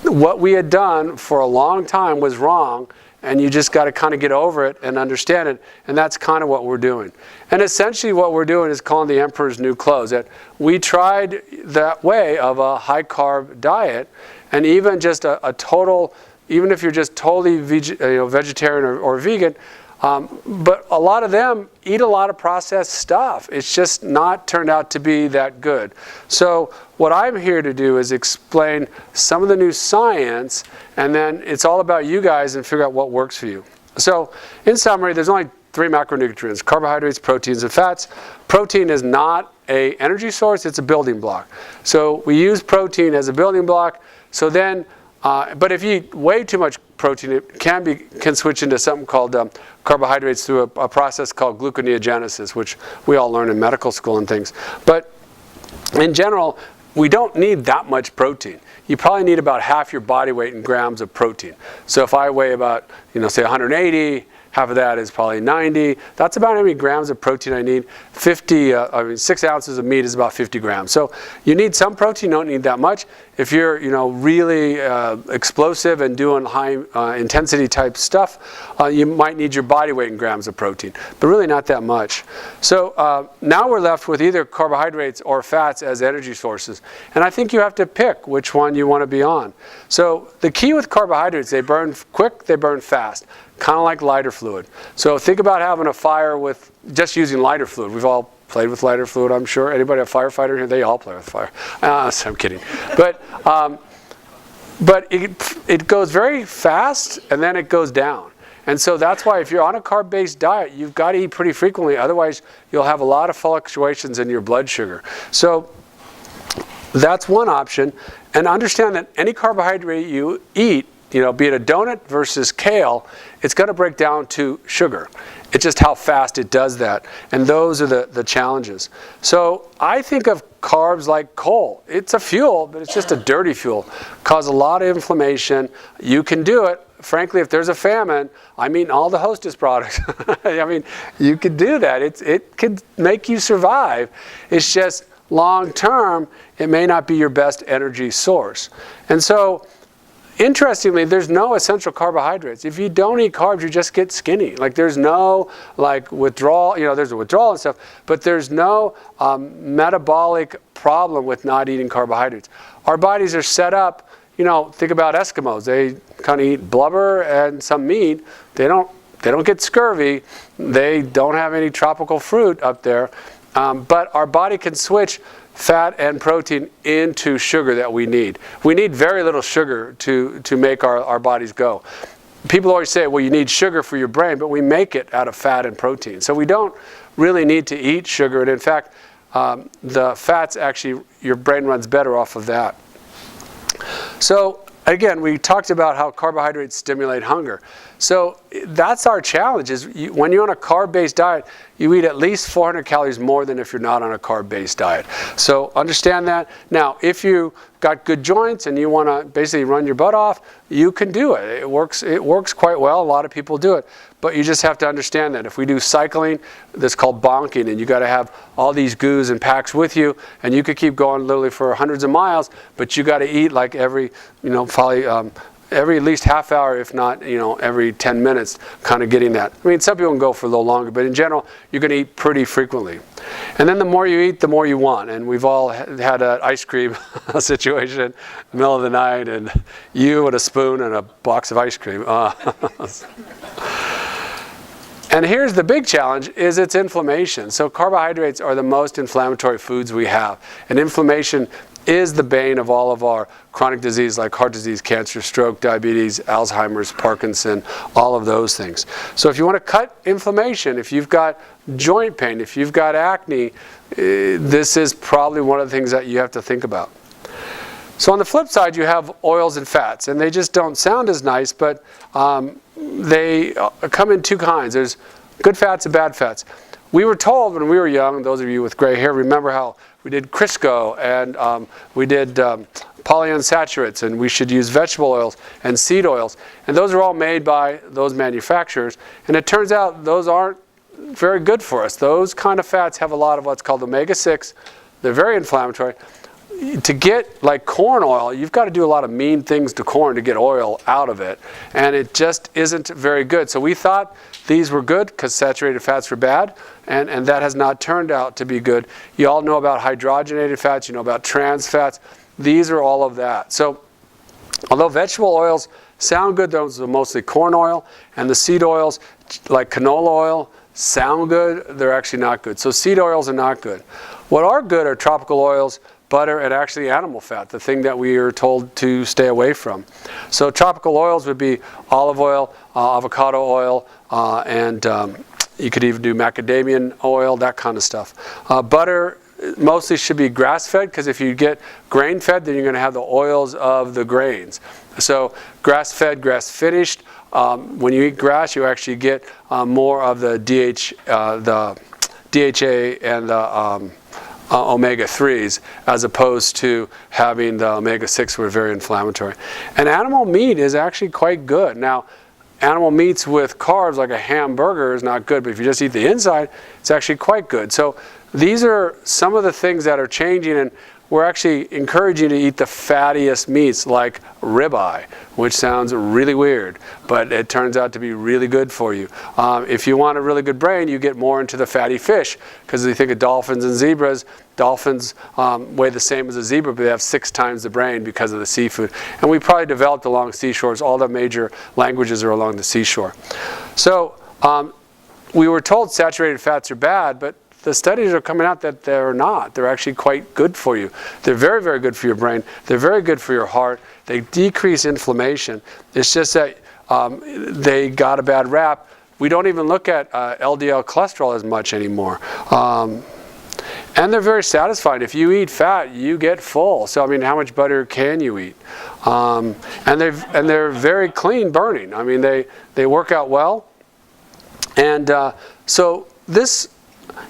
what we had done for a long time was wrong, and you just got to kind of get over it and understand it, and that's kind of what we're doing. And essentially what we're doing is calling the emperor's new clothes. That we tried that way of a high-carb diet, and even just a total, even if you're just totally vegetarian or vegan, but a lot of them eat a lot of processed stuff. It's just not turned out to be that good. So what I'm here to do is explain some of the new science, and then it's all about you guys and figure out what works for you. So in summary, there's only 3 macronutrients: carbohydrates, proteins, and fats. Protein is not an energy source, it's a building block. So we use protein as a building block. So then, but if you eat way too much protein, it can switch into something called carbohydrates through a process called gluconeogenesis, which we all learn in medical school and things. But in general, we don't need that much protein. You probably need about half your body weight in grams of protein. So if I weigh about, say 180, half of that is probably 90. That's about how many grams of protein I need. 6 ounces of meat is about 50 grams. So you need some protein, you don't need that much. If you're, really explosive and doing high intensity type stuff, you might need your body weight in grams of protein, but really not that much. So now we're left with either carbohydrates or fats as energy sources. And I think you have to pick which one you want to be on. So the key with carbohydrates, they burn quick, they burn fast. Kind of like lighter fluid. So think about having a fire with just using lighter fluid. We've all played with lighter fluid, I'm sure. Anybody a firefighter here? They all play with fire. So I'm kidding. But it goes very fast, and then it goes down. And so that's why if you're on a carb-based diet, you've got to eat pretty frequently. Otherwise, you'll have a lot of fluctuations in your blood sugar. So that's one option. And understand that any carbohydrate you eat, be it a donut versus kale, it's going to break down to sugar. It's just how fast it does that. And those are the challenges. So I think of carbs like coal. It's a fuel, but it's just a dirty fuel. Cause a lot of inflammation. You can do it. Frankly, if there's a famine, all the Hostess products. You could do that. It could make you survive. It's just long term, it may not be your best energy source. And so, interestingly, there's no essential carbohydrates. If you don't eat carbs, you just get skinny. There's no withdrawal. There's a withdrawal and stuff, but there's no metabolic problem with not eating carbohydrates. Our bodies are set up. Think about Eskimos. They kind of eat blubber and some meat. They don't get scurvy. They don't have any tropical fruit up there. But our body can switch fat and protein into sugar that we need. We need very little sugar to make our bodies go. People always say, well, you need sugar for your brain, but we make it out of fat and protein. So we don't really need to eat sugar. And in fact, the fats actually, your brain runs better off of that. So again, we talked about how carbohydrates stimulate hunger. So that's our challenge is when you're on a carb-based diet, you eat at least 400 calories more than if you're not on a carb-based diet. So understand that. Now, if you got good joints and you want to basically run your butt off, you can do it. It works quite well. A lot of people do it. But you just have to understand that if we do cycling, that's called bonking, and you got to have all these goos and packs with you, and you could keep going literally for hundreds of miles, but you got to eat like every, probably every at least half hour, if not, every 10 minutes, kind of getting that. Some people can go for a little longer, but in general, you're going to eat pretty frequently. And then the more you eat, the more you want. And we've all had an ice cream situation in the middle of the night, and you with a spoon and a box of ice cream. And here's the big challenge, is it's inflammation. So carbohydrates are the most inflammatory foods we have. And inflammation is the bane of all of our chronic disease like heart disease, cancer, stroke, diabetes, Alzheimer's, Parkinson, all of those things. So if you want to cut inflammation, if you've got joint pain, if you've got acne, this is probably one of the things that you have to think about. So on the flip side, you have oils and fats, and they just don't sound as nice, but they come in two kinds. There's good fats and bad fats. We were told when we were young, those of you with gray hair remember how we did Crisco and we did polyunsaturates, and we should use vegetable oils and seed oils. And those are all made by those manufacturers. And it turns out those aren't very good for us. Those kind of fats have a lot of what's called omega-6. They're very inflammatory. to get like corn oil, you've got to do a lot of mean things to corn to get oil out of it, and it just isn't very good. So we thought these were good because saturated fats were bad, and that has not turned out to be good. You all know about hydrogenated fats, you know about trans fats. These are all of that. So although vegetable oils sound good, those are mostly corn oil, and the seed oils like canola oil sound good, they're actually not good. So seed oils are not good. What are good are tropical oils, butter, and actually animal fat, the thing that we are told to stay away from. So tropical oils would be olive oil, avocado oil, and you could even do macadamia oil, that kind of stuff. Butter mostly should be grass-fed, because if you get grain-fed, then you're going to have the oils of the grains. So grass-fed, grass-finished. When you eat grass, you actually get more of the DHA and the omega-3s, as opposed to having the omega-6, which are very inflammatory. And animal meat is actually quite good. Now, animal meats with carbs, like a hamburger, is not good, but if you just eat the inside, it's actually quite good. So these are some of the things that are changing, and we're actually encouraging you to eat the fattiest meats, like ribeye, which sounds really weird, but it turns out to be really good for you. If you want a really good brain, you get more into the fatty fish, because you think of dolphins and zebras. Dolphins weigh the same as a zebra, but they have 6 times the brain because of the seafood. And we probably developed along seashores. All the major languages are along the seashore. So we were told saturated fats are bad, but the studies are coming out that they're not. They're actually quite good for you. They're very, very good for your brain. They're very good for your heart. They decrease inflammation. It's just that they got a bad rap. We don't even look at LDL cholesterol as much anymore. And they're very satisfying. If you eat fat, you get full. So I mean, how much butter can you eat? And they're very clean burning. I mean, they work out well. And so this,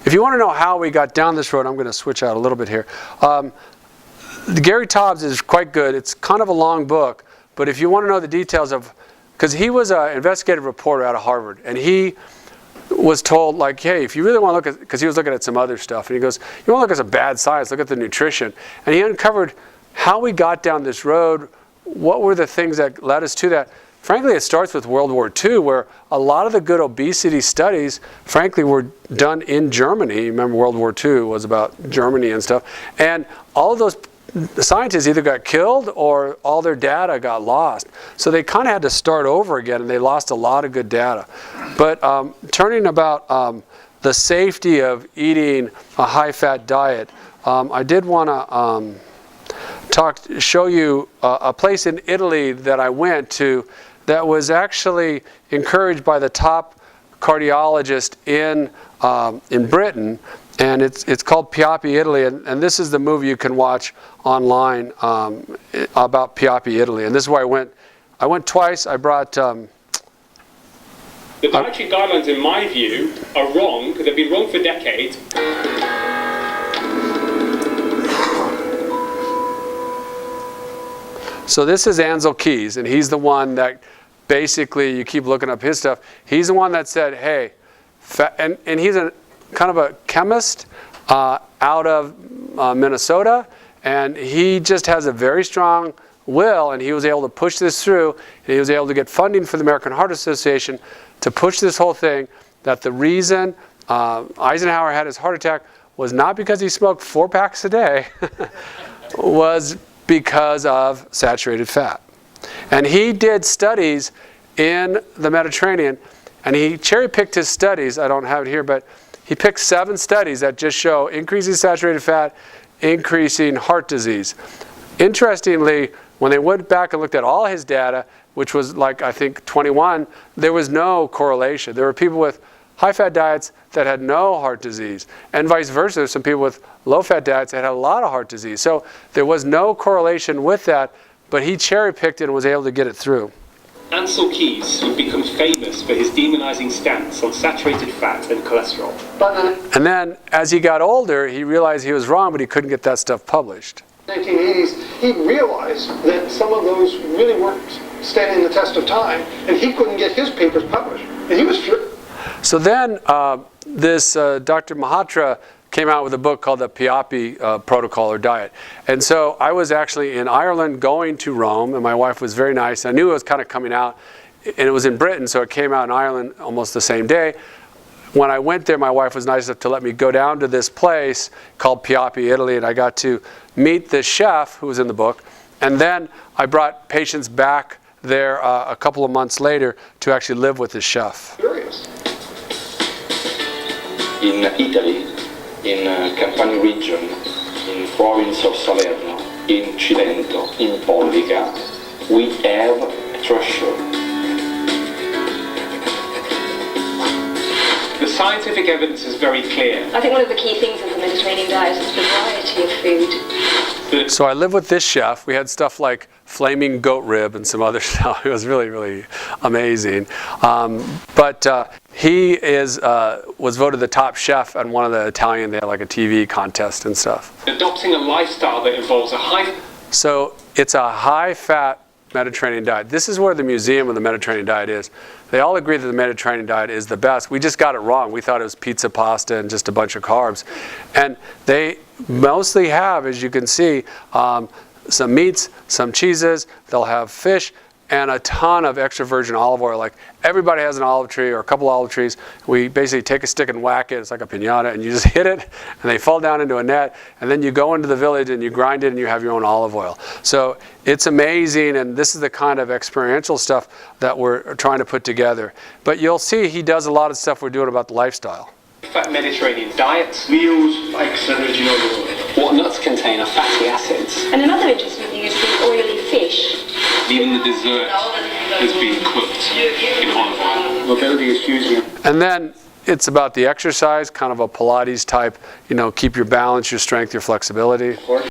if you want to know how we got down this road, I'm going to switch out a little bit here. Gary Taubes is quite good. It's kind of a long book, but if you want to know the details of, because he was an investigative reporter out of Harvard, and he was told, like, hey, if you really want to look at, because he was looking at some other stuff, and he goes, you want to look at some bad science, look at the nutrition. And he uncovered how we got down this road, what were the things that led us to that. Frankly, it starts with World War II, where a lot of the good obesity studies, frankly, were done in Germany. Remember, World War II was about Germany and stuff. And all of those scientists either got killed or all their data got lost. So they kind of had to start over again, and they lost a lot of good data. But turning about the safety of eating a high-fat diet, I did want to show you a place in Italy that I went to that was actually encouraged by the top cardiologist in Britain, and it's called Piapi, Italy, and this is the movie you can watch online about Piapi, Italy. And this is where I went. I went twice. I brought. The dietary guidelines, in my view, are wrong. They've been wrong for decades. So this is Ansel Keys, and he's the one that basically, you keep looking up his stuff. He's the one that said, hey, and he's a kind of a chemist out of Minnesota, and he just has a very strong will, and he was able to push this through, and he was able to get funding for the American Heart Association to push this whole thing, that the reason Eisenhower had his heart attack was not because he smoked 4 packs a day, was because of saturated fat. And he did studies in the Mediterranean, and he cherry-picked his studies. I don't have it here, but he picked 7 studies that just show increasing saturated fat, increasing heart disease. Interestingly, when they went back and looked at all his data, which was like, I think, 21, there was no correlation. There were people with high-fat diets that had no heart disease, and vice versa. Some people with low-fat diets that had a lot of heart disease. So there was no correlation with that, but he cherry-picked it and was able to get it through. Ansel Keys would become famous for his demonizing stance on saturated fat and cholesterol. And then, as he got older, he realized he was wrong, but he couldn't get that stuff published. 1980s, he realized that some of those really weren't standing the test of time, and he couldn't get his papers published. And he was sure. So then, this Dr. Mahatra came out with a book called the Piapi Protocol or Diet. And so I was actually in Ireland going to Rome, and my wife was very nice. I knew it was kind of coming out, and it was in Britain, so it came out in Ireland almost the same day. When I went there, my wife was nice enough to let me go down to this place called Piapi, Italy, and I got to meet the chef who was in the book. And then I brought patients back there a couple of months later to actually live with the chef. Curious. In Italy, in Campania region, in province of Salerno, in Cilento, in Pollica, we have a treasure. The scientific evidence is very clear. I think one of the key things of the Mediterranean diet is the variety of food. So I lived with this chef. We had stuff like flaming goat rib and some other stuff. It was really, really amazing. But he was voted the top chef on one of the Italian, they had like a TV contest and stuff. Adopting a lifestyle that involves a high... So it's a high-fat Mediterranean diet. This is where the Museum of the Mediterranean Diet is. They all agree that the Mediterranean diet is the best. We just got it wrong. We thought it was pizza, pasta, and just a bunch of carbs. And they mostly have, as you can see, some meats, some cheeses. They'll have fish and a ton of extra virgin olive oil. Like everybody has an olive tree or a couple olive trees. We basically take a stick and whack it. It's like a piñata, and you just hit it, and they fall down into a net. And then you go into the village and you grind it, and you have your own olive oil. So it's amazing, and this is the kind of experiential stuff that we're trying to put together. But you'll see he does a lot of stuff we're doing about the lifestyle. fat Mediterranean diet. We use extra virgin olive oil. What nuts contain are fatty acids. And another interesting thing is the oily fish. Even the dessert has been cooked in olive oil. Mobility is hugely. And then it's about the exercise, kind of a Pilates type, keep your balance, your strength, your flexibility.